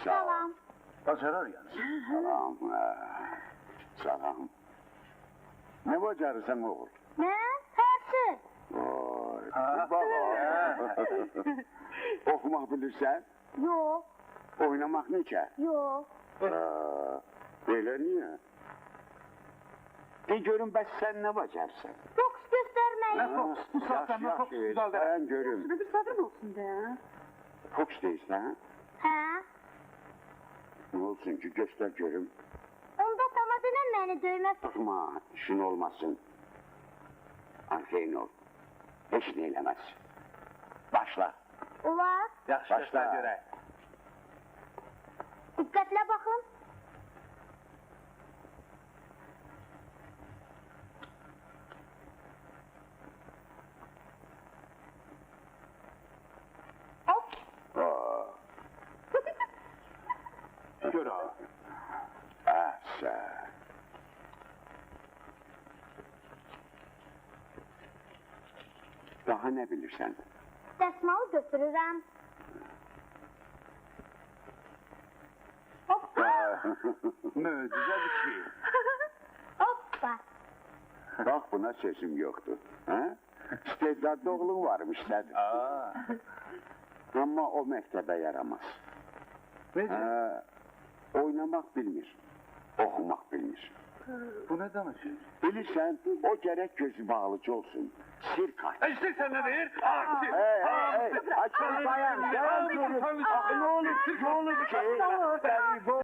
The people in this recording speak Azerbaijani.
Salam. Bacarar yani. Salam. Salam. Ne bacarırsan oğul? Ne? Tersi. Oy. Bak. Okumak bilirsen, Yok. oynamak necə? Yok. Belə niyə? Görüm, bəs sən nə bacarsan? Boks göstermeyin. Ne fox? Bu saatten ne fox? Güzel de. Ben görüm. Şurada bir sabrın olsun de ya. Fox deyirsən, He. ne olsun ki, göster görüm. Onda tamadına beni dövme. Bakma, işin olmasın. Arkeyin ol. Heç ne eləməz. Başla. Ular. Yaxşı Başla. göster görək. Dikkatle bakın. Hop. Gör ha. Əhsən. Daha ne bilirsən? Dəsmalı götürürəm. Hoppa. Möcüzə bir şey. Hoppa. Bax, buna sesim yoktu. Hə? İstedadlı oğlun varmış sədir. Aa. Ama o məktəbə yaramaz. Necə? Oynamak bilmir. Okumak bilmir. Bu ne danışır? Bilirsən, o gerek gözü bağlıcı olsun. Sirk aç. İşte sen ne deyir? Aa, Hey, açın bayan, dayan durun. Ne olur, ne olur ki?